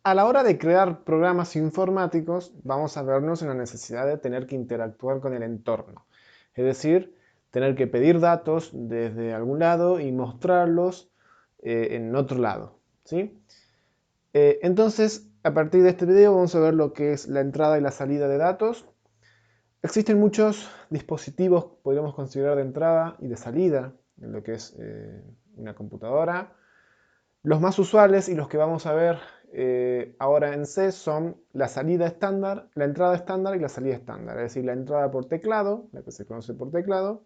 A la hora de crear programas informáticos, vamos a vernos en la necesidad de tener que interactuar con el entorno. Es decir, tener que pedir datos desde algún lado y mostrarlos en otro lado, ¿sí? Entonces, a partir de este video vamos a ver lo que es la entrada y la salida de datos. Existen muchos dispositivos, podríamos considerar de entrada y de salida, en lo que es una computadora. Los más usuales y los que vamos a ver ahora en C son la salida estándar, la entrada estándar y la salida estándar. Es decir, la entrada por teclado, la que se conoce por teclado,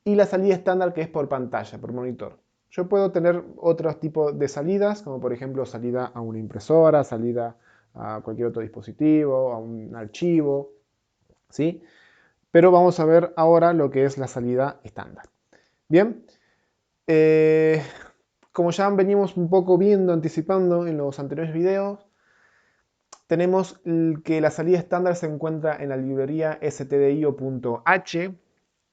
y la salida estándar que es por pantalla, por monitor. Yo puedo tener otros tipos de salidas, como por ejemplo salida a una impresora, salida a cualquier otro dispositivo, a un archivo, ¿sí? Pero vamos a ver ahora lo que es la salida estándar. Bien, eh, como ya venimos un poco viendo, anticipando en los anteriores videos, tenemos que la salida estándar se encuentra en la librería stdio.h,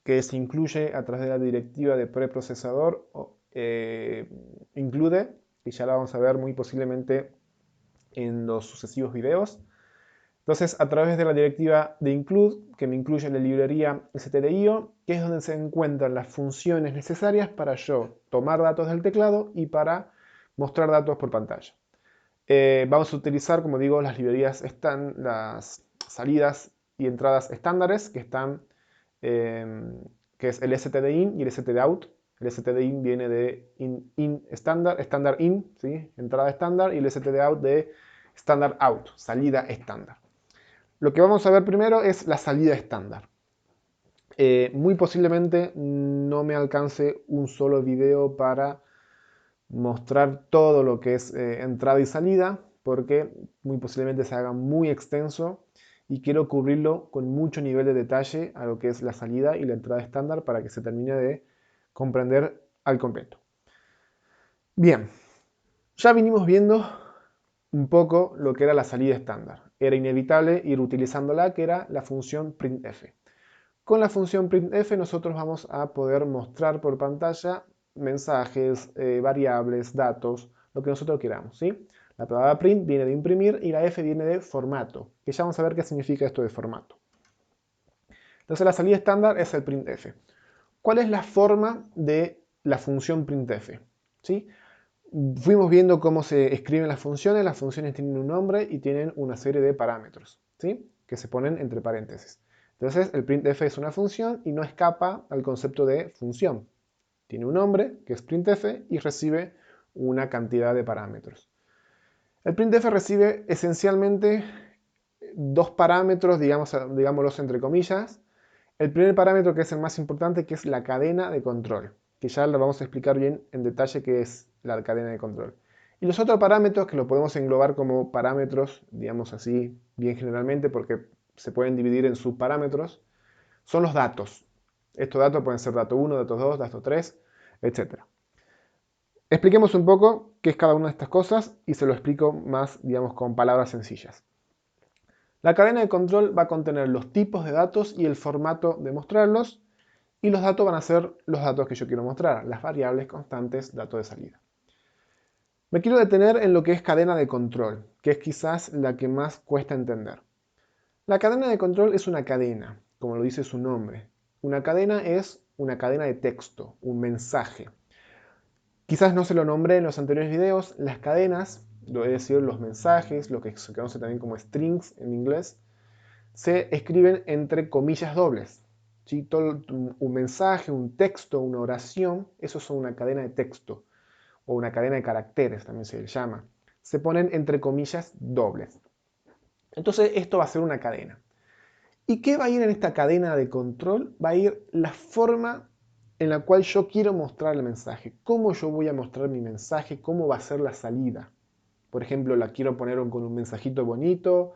que se incluye a través de la directiva de preprocesador include, y ya la vamos a ver muy posiblemente en los sucesivos videos. Entonces, a través de la directiva de include, que me incluye la librería stdio, que es donde se encuentran las funciones necesarias para yo tomar datos del teclado y para mostrar datos por pantalla. Vamos a utilizar, como digo, las librerías están, las salidas y entradas estándares que están, que es el stdin y el stdout. El stdin viene de in estándar, estándar in, ¿sí? Entrada estándar, y el stdout de standard out, salida estándar. Lo que vamos a ver primero es la salida estándar. Muy posiblemente no me alcance un solo video para mostrar todo lo que es entrada y salida, porque muy posiblemente se haga muy extenso y quiero cubrirlo con mucho nivel de detalle a lo que es la salida y la entrada estándar para que se termine de comprender al completo. Bien, ya vinimos viendo un poco lo que era la salida estándar. Era inevitable ir utilizándola, que era la función printf. Con la función printf nosotros vamos a poder mostrar por pantalla mensajes, variables, datos, lo que nosotros queramos, ¿sí? La palabra print viene de imprimir y la f viene de formato, que ya vamos a ver qué significa esto de formato. Entonces la salida estándar es el printf. ¿Cuál es la forma de la función printf? ¿Sí? Fuimos viendo cómo se escriben las funciones tienen un nombre y tienen una serie de parámetros, ¿sí? Que se ponen entre paréntesis. Entonces el printf es una función y no escapa al concepto de función. Tiene un nombre, que es printf, y recibe una cantidad de parámetros. El printf recibe esencialmente dos parámetros, digámoslos entre comillas. El primer parámetro, que es el más importante, que es la cadena de control, que ya lo vamos a explicar bien en detalle qué es la cadena de control. Y los otros parámetros, que lo podemos englobar como parámetros, digamos así, bien generalmente, porque se pueden dividir en subparámetros, son los datos. Estos datos pueden ser dato 1, dato 2, dato 3, etc. Expliquemos un poco qué es cada una de estas cosas y se lo explico más, digamos, con palabras sencillas. La cadena de control va a contener los tipos de datos y el formato de mostrarlos, y los datos van a ser los datos que yo quiero mostrar, las variables constantes, datos de salida. Me quiero detener en lo que es cadena de control, que es quizás la que más cuesta entender. La cadena de control es una cadena, como lo dice su nombre. Una cadena es una cadena de texto, un mensaje. Quizás no se lo nombré en los anteriores videos, las cadenas, lo es decir, los mensajes, lo que se conoce también como strings en inglés, se escriben entre comillas dobles. ¿Sí? Todo un mensaje, un texto, una oración, eso es una cadena de texto, o una cadena de caracteres también se llama. Se ponen entre comillas dobles. Entonces esto va a ser una cadena. ¿Y qué va a ir en esta cadena de control? Va a ir la forma en la cual yo quiero mostrar el mensaje. Cómo yo voy a mostrar mi mensaje, cómo va a ser la salida. Por ejemplo, la quiero poner con un mensajito bonito,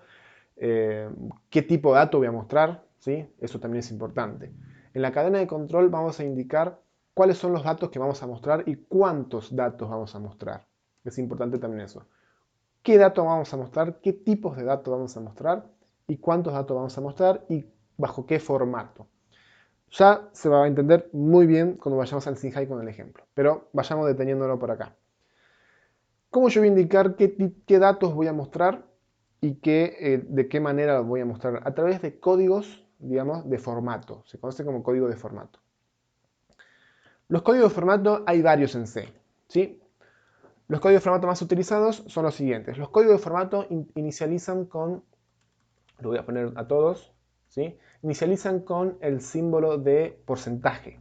qué tipo de dato voy a mostrar, ¿sí? Eso también es importante. En la cadena de control vamos a indicar cuáles son los datos que vamos a mostrar y cuántos datos vamos a mostrar. Es importante también eso. ¿Qué datos vamos a mostrar? ¿Qué tipos de datos vamos a mostrar? ¿Y cuántos datos vamos a mostrar? ¿Y bajo qué formato? Ya se va a entender muy bien cuando vayamos al SINJAI con el ejemplo, pero vayamos deteniéndolo por acá. ¿Cómo yo voy a indicar qué datos voy a mostrar y de qué manera los voy a mostrar? A través de códigos, digamos, de formato. Se conoce como código de formato. Los códigos de formato hay varios en C, ¿sí? Los códigos de formato más utilizados son los siguientes. Los códigos de formato inicializan con, lo voy a poner a todos, ¿sí? Inicializan con el símbolo de porcentaje.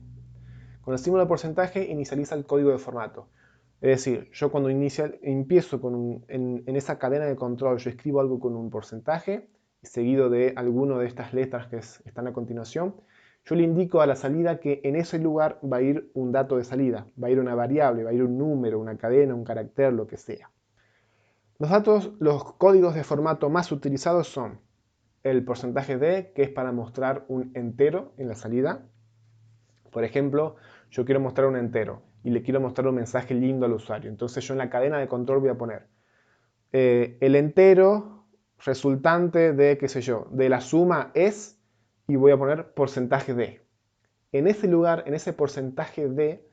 Con el símbolo de porcentaje inicializa el código de formato. Es decir, yo cuando empiezo en esa cadena de control, yo escribo algo con un porcentaje, seguido de alguno de estas letras que están a continuación, yo le indico a la salida que en ese lugar va a ir un dato de salida, va a ir una variable, va a ir un número, una cadena, un carácter, lo que sea. Los códigos de formato más utilizados son el porcentaje D, que es para mostrar un entero en la salida. Por ejemplo, yo quiero mostrar un entero y le quiero mostrar un mensaje lindo al usuario. Entonces yo en la cadena de control voy a poner el entero resultante de, qué sé yo, de la suma es, y voy a poner porcentaje de. En ese lugar, en ese porcentaje de,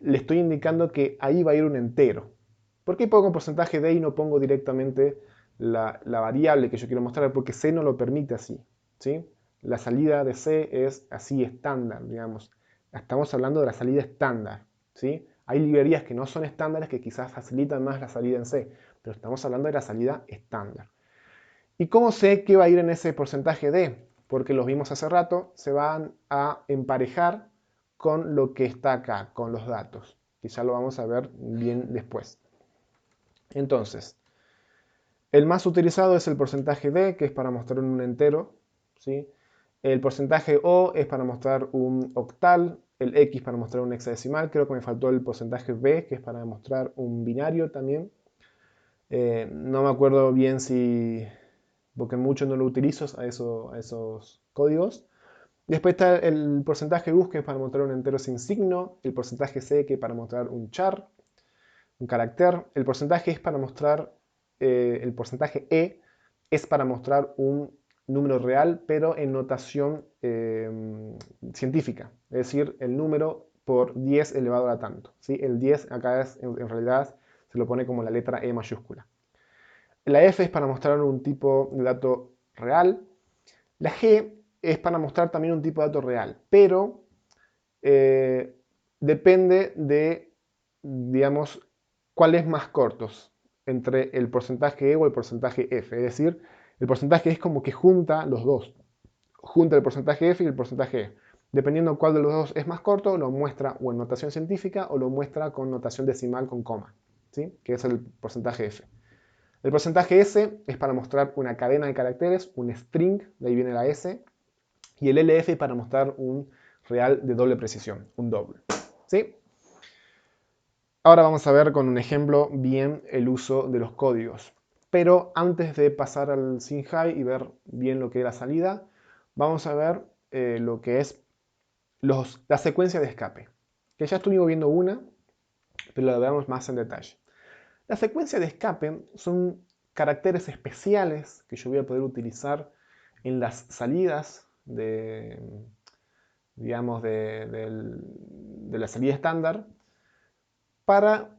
le estoy indicando que ahí va a ir un entero. ¿Por qué pongo porcentaje de y no pongo directamente la variable que yo quiero mostrar? Porque C no lo permite así, ¿sí? La salida de C es así estándar, digamos. Estamos hablando de la salida estándar, ¿sí? Hay librerías que no son estándares que quizás facilitan más la salida en C, pero estamos hablando de la salida estándar. ¿Y cómo sé qué va a ir en ese porcentaje D? Porque los vimos hace rato, se van a emparejar con lo que está acá, con los datos, que ya lo vamos a ver bien después. Entonces, el más utilizado es el porcentaje D, que es para mostrar un entero, ¿sí? El porcentaje O es para mostrar un octal, el X para mostrar un hexadecimal, creo que me faltó el porcentaje B, que es para mostrar un binario también. No me acuerdo bien si, porque mucho no lo utilizo a esos códigos. Después está el porcentaje US, que es para mostrar un entero sin signo, el porcentaje C, que es para mostrar un char, un carácter. El porcentaje es para mostrar, el porcentaje E es para mostrar un número real, pero en notación científica. Es decir, el número por 10 elevado a tanto, ¿sí? El 10 acá en realidad se lo pone como la letra E mayúscula. La F es para mostrar un tipo de dato real. La G es para mostrar también un tipo de dato real, pero depende de, digamos, cuál es más cortos entre el porcentaje E o el porcentaje F. Es decir, el porcentaje es como que junta los dos. Junta el porcentaje F y el porcentaje E. Dependiendo cuál de los dos es más corto, lo muestra o en notación científica o lo muestra con notación decimal con coma, ¿sí? Que es el porcentaje F. El porcentaje S es para mostrar una cadena de caracteres, un string, de ahí viene la S, y el LF para mostrar un real de doble precisión, un doble. ¿Sí? Ahora vamos a ver con un ejemplo bien el uso de los códigos. Pero antes de pasar al SynHi y ver bien lo que es la salida, vamos a ver lo que es la secuencia de escape. Que ya estuvimos viendo una, pero la veamos más en detalle. La secuencia de escape son caracteres especiales que yo voy a poder utilizar en las salidas digamos, de la salida estándar para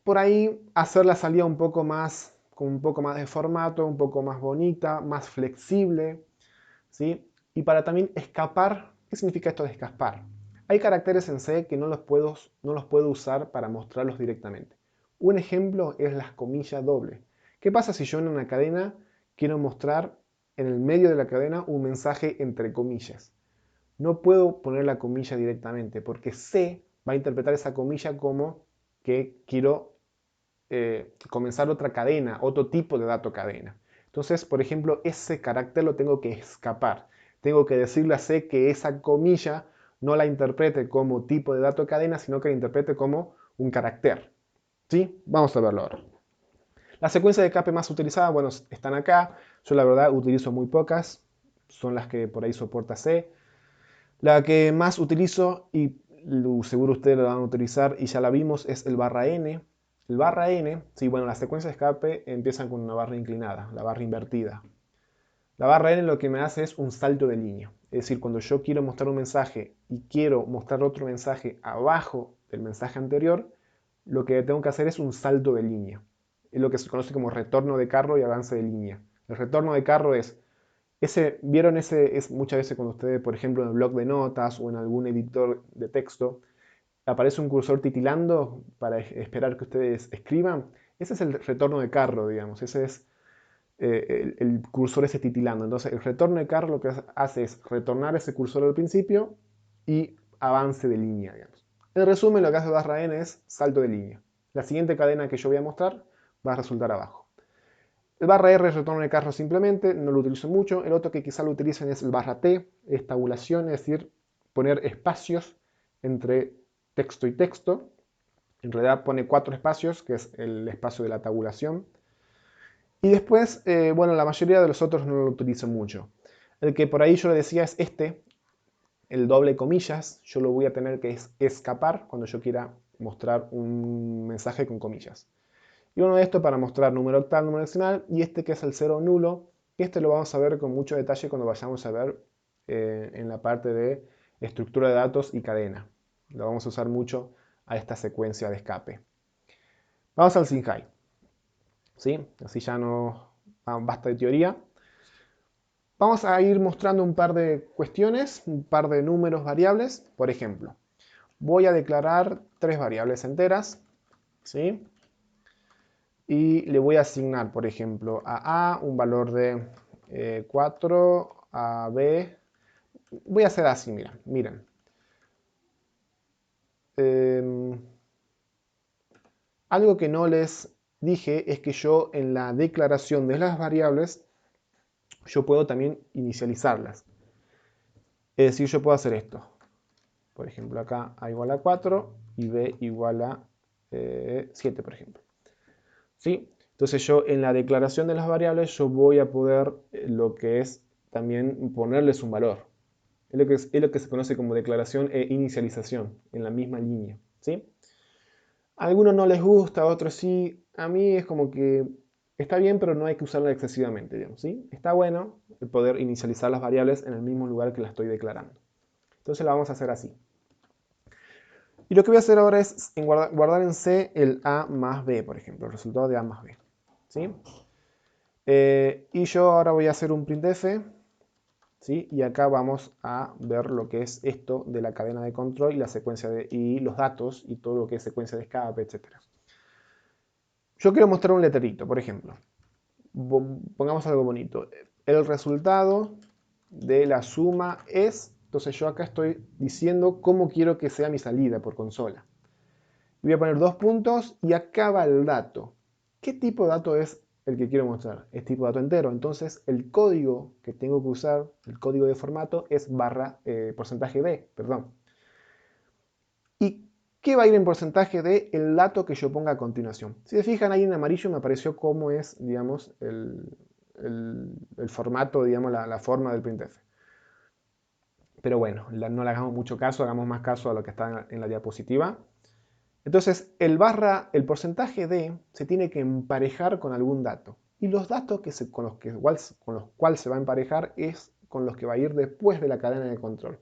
por ahí hacer la salida un poco más, con un poco más de formato, un poco más bonita, más flexible, ¿sí? Y para también escapar. ¿Qué significa esto de escapar? Hay caracteres en C que no los puedo usar para mostrarlos directamente. Un ejemplo es las comillas doble. ¿Qué pasa si yo en una cadena quiero mostrar en el medio de la cadena un mensaje entre comillas? No puedo poner la comilla directamente porque C va a interpretar esa comilla como que quiero comenzar otra cadena, otro tipo de dato cadena. Entonces, por ejemplo, ese carácter lo tengo que escapar. Tengo que decirle a C que esa comilla no la interprete como tipo de dato cadena, sino que la interprete como un carácter. ¿Sí? Vamos a verlo ahora. Las secuencias de escape más utilizadas, bueno, están acá. Yo la verdad utilizo muy pocas. Son las que por ahí soporta C. La que más utilizo, y seguro ustedes la van a utilizar y ya la vimos, es el barra n. El barra n, sí, bueno, las secuencias de escape empiezan con una barra inclinada, la barra invertida. La barra n lo que me hace es un salto de línea. Es decir, cuando yo quiero mostrar un mensaje y quiero mostrar otro mensaje abajo del mensaje anterior, lo que tengo que hacer es un salto de línea. Es lo que se conoce como retorno de carro y avance de línea. El retorno de carro es, ¿vieron ese? Es muchas veces cuando ustedes, por ejemplo, en el blog de notas o en algún editor de texto, aparece un cursor titilando para esperar que ustedes escriban. Ese es el retorno de carro, digamos. Ese es el cursor ese titilando. Entonces, el retorno de carro lo que hace es retornar ese cursor al principio y avance de línea, digamos. En resumen, lo que hace barra n es salto de línea. La siguiente cadena que yo voy a mostrar va a resultar abajo. El barra r es retorno de carro simplemente, no lo utilizo mucho. El otro que quizá lo utilicen es el barra t, es tabulación, es decir, poner espacios entre texto y texto. En realidad pone 4 espacios, que es el espacio de la tabulación. Y después, bueno, la mayoría de los otros no lo utilizo mucho. El que por ahí yo le decía es este, el doble comillas. Yo lo voy a tener que escapar cuando yo quiera mostrar un mensaje con comillas. Y uno de estos para mostrar número octal, número decimal, y este que es el cero nulo, este lo vamos a ver con mucho detalle cuando vayamos a ver en la parte de estructura de datos y cadena. Lo vamos a usar mucho a esta secuencia de escape. Vamos al SINJAI. ¿Sí? Así ya no basta de teoría. Vamos a ir mostrando un par de cuestiones, un par de números variables. Por ejemplo, voy a declarar 3 variables enteras, ¿sí? Y le voy a asignar, por ejemplo, a A un valor de 4, a B. Voy a hacer así, miren. Algo que no les dije es que yo en la declaración de las variables, yo puedo también inicializarlas. Es decir, yo puedo hacer esto. Por ejemplo, acá A igual a 4 y B igual a 7, por ejemplo. ¿Sí? Entonces yo en la declaración de las variables yo voy a poder lo que es también ponerles un valor. Es lo que se conoce como declaración e inicialización en la misma línea. ¿Sí? A algunos no les gusta, a otros sí. A mí es como que está bien, pero no hay que usarla excesivamente, digamos, ¿sí? Está bueno el poder inicializar las variables en el mismo lugar que las estoy declarando. Entonces la vamos a hacer así. Y lo que voy a hacer ahora es guardar en C el A más B, por ejemplo, el resultado de A más B. ¿Sí? Y yo ahora voy a hacer un printf, ¿sí? Y acá vamos a ver lo que es esto de la cadena de control y la secuencia y los datos y todo lo que es secuencia de escape, etc. Yo quiero mostrar un letrerito, por ejemplo. Pongamos algo bonito. El resultado de la suma es... Entonces yo acá estoy diciendo cómo quiero que sea mi salida por consola. Voy a poner 2 puntos y acá va el dato. ¿Qué tipo de dato es el que quiero mostrar? Es tipo dato entero. Entonces el código que tengo que usar, el código de formato, es porcentaje de, perdón. ¿Y qué va a ir en porcentaje de el dato que yo ponga a continuación? Si se fijan ahí en amarillo me apareció cómo es, digamos, el formato, digamos, la forma del printf. Pero bueno, no le hagamos mucho caso, hagamos más caso a lo que está en la diapositiva. Entonces, el porcentaje de se tiene que emparejar con algún dato. Y los datos con los cuales se va a emparejar es con los que va a ir después de la cadena de control.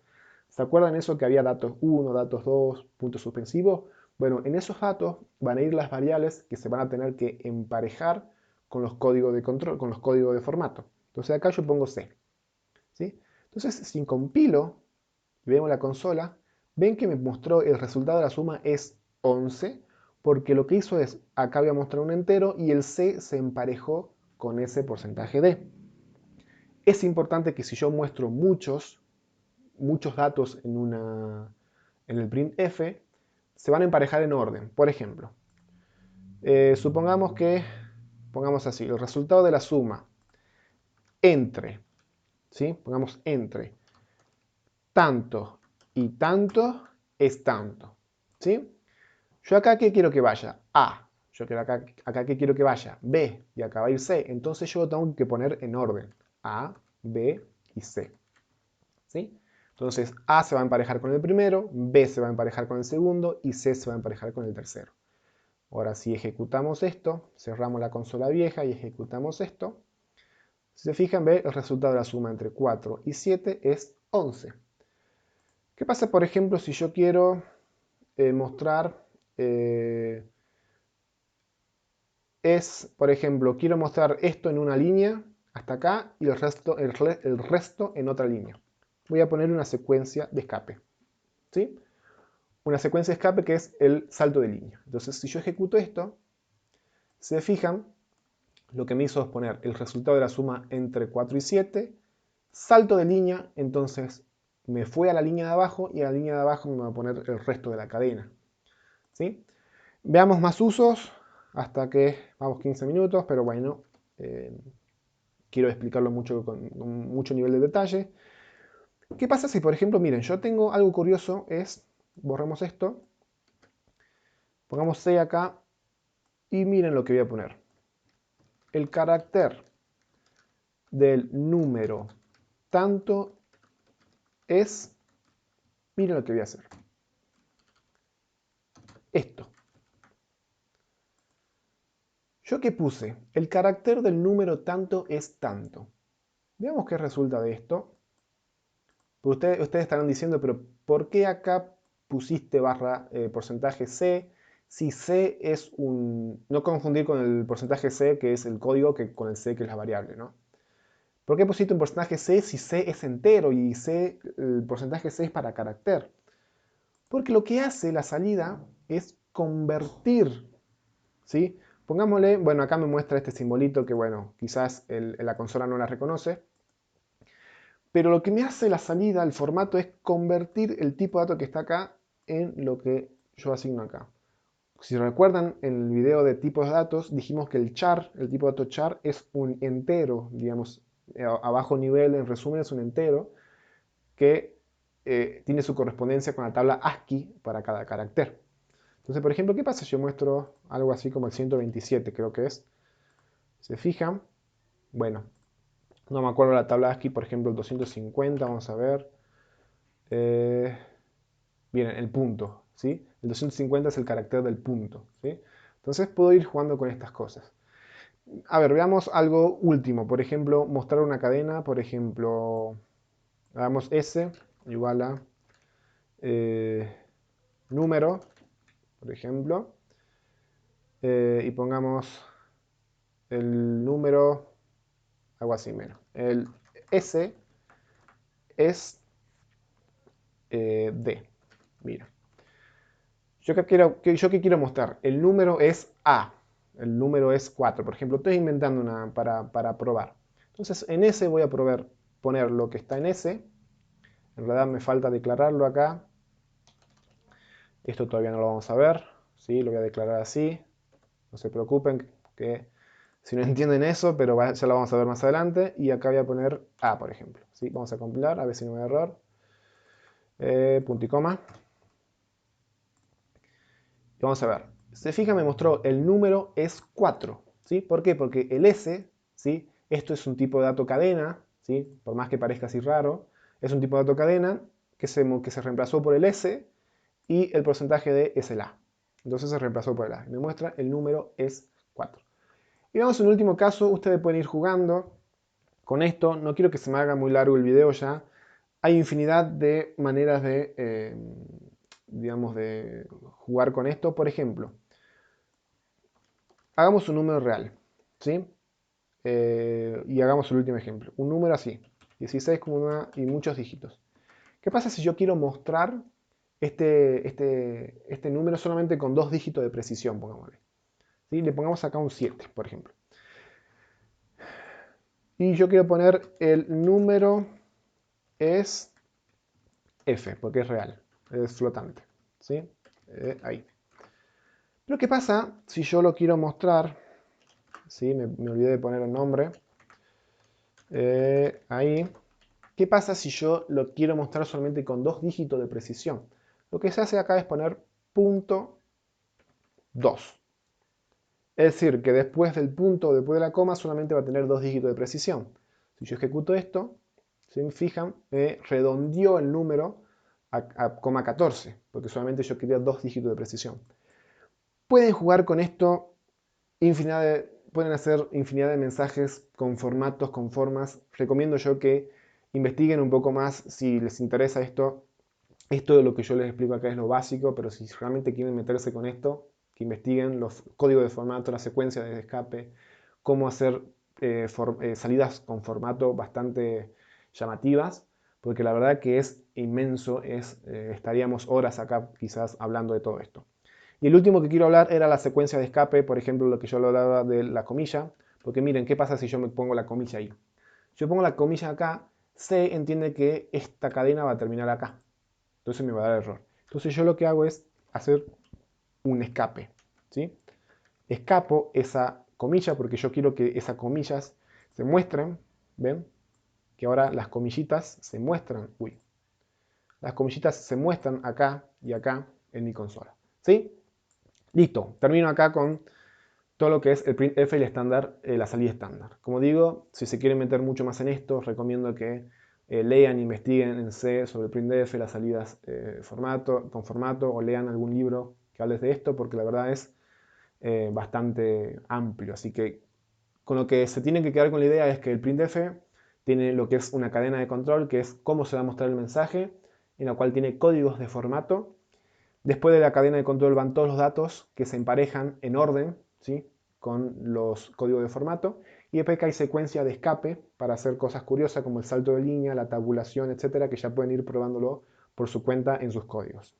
¿Se acuerdan eso que había datos 1, datos 2, puntos suspensivos? Bueno, en esos datos van a ir las variables que se van a tener que emparejar con los códigos de control, con los códigos de formato. Entonces acá yo pongo C. ¿Sí? Entonces, si compilo y vemos la consola, ven que me mostró el resultado de la suma es 11, porque lo que hizo es, acá voy a mostrar un entero y el C se emparejó con ese porcentaje D. Es importante que si yo muestro muchos datos en el printf, se van a emparejar en orden. Por ejemplo, supongamos que, pongamos así, el resultado de la suma entre, ¿sí? Pongamos entre tanto y tanto es tanto, ¿sí? Yo acá, ¿qué quiero que vaya? A. Yo quiero acá ¿qué quiero que vaya? B. Y acá va a ir C. Entonces yo lo tengo que poner en orden. A, B y C. ¿Sí? Entonces A se va a emparejar con el primero, B se va a emparejar con el segundo y C se va a emparejar con el tercero. Ahora si ejecutamos esto, cerramos la consola vieja y ejecutamos esto, si se fijan, ve el resultado de la suma entre 4 y 7 es 11. ¿Qué pasa, por ejemplo, si yo quiero mostrar es, por ejemplo, quiero mostrar esto en una línea hasta acá y el resto en otra línea. Voy a poner una secuencia de escape, ¿sí? Una secuencia de escape que es el salto de línea. Entonces, si yo ejecuto esto, se fijan, lo que me hizo es poner el resultado de la suma entre 4 y 7, salto de línea, entonces me fue a la línea de abajo y a la línea de abajo me va a poner el resto de la cadena, ¿sí? Veamos más usos hasta que vamos 15 minutos, pero bueno, quiero explicarlo con mucho nivel de detalle. ¿Qué pasa si, por ejemplo, miren, yo tengo algo curioso, borramos esto, pongamos C acá y miren lo que voy a poner. El carácter del número tanto es, miren lo que voy a hacer. Esto. ¿Yo qué puse? El carácter del número tanto es tanto. Veamos qué resulta de esto. Ustedes estarán diciendo, pero ¿por qué acá pusiste barra porcentaje C? Si C es un... No confundir con el porcentaje C, que es el código, que con el C, que es la variable, ¿no? ¿Por qué pusiste un porcentaje C si C es entero y C, el porcentaje C es para carácter? Porque lo que hace la salida es convertir, ¿sí? Pongámosle, bueno, acá me muestra este simbolito que, bueno, quizás la consola no la reconoce, pero lo que me hace la salida, el formato, es convertir el tipo de dato que está acá en lo que yo asigno acá. Si recuerdan, en el video de tipos de datos dijimos que el char, el tipo de dato char, es un entero, digamos, a bajo nivel, en resumen, es un entero que tiene su correspondencia con la tabla ASCII para cada carácter. Entonces, por ejemplo, ¿qué pasa si yo muestro algo así como el 127, creo que es? ¿Se fijan? Bueno, no me acuerdo la tabla ASCII, por ejemplo, el 250, vamos a ver. Bien, el punto, ¿sí? El 250 es el carácter del punto, ¿sí? Entonces puedo ir jugando con estas cosas. A ver, veamos algo último. Por ejemplo, mostrar una cadena. Por ejemplo, hagamos S igual a número, por ejemplo. Y pongamos el número, algo así menos. El S es D. Mira. ¿Yo qué quiero mostrar? El número es A. El número es 4. Por ejemplo, estoy inventando una para probar. Entonces, en S voy a poner lo que está en S. En realidad me falta declararlo acá. Esto todavía no lo vamos a ver. ¿Sí? Lo voy a declarar así. No se preocupen que si no entienden eso, pero ya lo vamos a ver más adelante. Y acá voy a poner A, por ejemplo. ¿Sí? Vamos a compilar, a ver si no hay error. Punto y coma. Y vamos a ver. Se fija, me mostró el número es 4. ¿Sí? ¿Por qué? Porque el S, ¿sí? Esto es un tipo de dato cadena, ¿sí? Por más que parezca así raro, es un tipo de dato cadena que se reemplazó por el S y el porcentaje de es el A. Entonces se reemplazó por el A. Me muestra el número es 4. Y vamos a un último caso. Ustedes pueden ir jugando con esto. No quiero que se me haga muy largo el video ya. Hay infinidad de maneras de, digamos, de jugar con esto. Por ejemplo, hagamos un número real, ¿sí? Y hagamos el último ejemplo. Un número así, 16 con una y muchos dígitos. ¿Qué pasa si yo quiero mostrar este número solamente con 2 dígitos de precisión, pongámosle? ¿Sí? Le pongamos acá un 7, por ejemplo. Y yo quiero poner el número es F, porque es real, es flotante. ¿Sí? Ahí. Pero ¿qué pasa si yo lo quiero mostrar? ¿Sí? Me olvidé de poner el nombre. Ahí. ¿Qué pasa si yo lo quiero mostrar solamente con 2 dígitos de precisión? Lo que se hace acá es poner punto 2. Es decir, que después del punto, después de la coma, solamente va a tener 2 dígitos de precisión. Si yo ejecuto esto, se fijan, me redondeó el número a coma 14, porque solamente yo quería 2 dígitos de precisión. Pueden jugar con esto pueden hacer infinidad de mensajes con formatos, con formas. Recomiendo yo que investiguen un poco más si les interesa esto. Esto de lo que yo les explico acá es lo básico, pero si realmente quieren meterse con esto, que investiguen los códigos de formato, la secuencia de escape, cómo hacer salidas con formato bastante llamativas, porque la verdad que es inmenso, estaríamos horas acá quizás hablando de todo esto. Y el último que quiero hablar era la secuencia de escape, por ejemplo, lo que yo hablaba de la comilla, porque miren, ¿qué pasa si yo me pongo la comilla ahí? Yo pongo la comilla acá, C entiende que esta cadena va a terminar acá, entonces me va a dar error. Entonces yo lo que hago es hacer un escape, ¿sí? Escapo esa comilla porque yo quiero que esas comillas se muestren, ¿ven? Que ahora las comillitas se muestran, las comillitas se muestran acá y acá en mi consola, ¿sí? Listo, termino acá con todo lo que es el printf y el estándar, la salida estándar. Como digo, si se quieren meter mucho más en esto, os recomiendo que lean, investiguen en C sobre el printf, las salidas con formato, o lean algún libro que hables de esto, porque la verdad es bastante amplio. Así que con lo que se tienen que quedar con la idea es que el printf tiene lo que es una cadena de control, que es cómo se va a mostrar el mensaje, en la cual tiene códigos de formato. Después de la cadena de control van todos los datos que se emparejan en orden, ¿sí? Con los códigos de formato. Y después que hay secuencia de escape para hacer cosas curiosas como el salto de línea, la tabulación, etcétera, que ya pueden ir probándolo por su cuenta en sus códigos.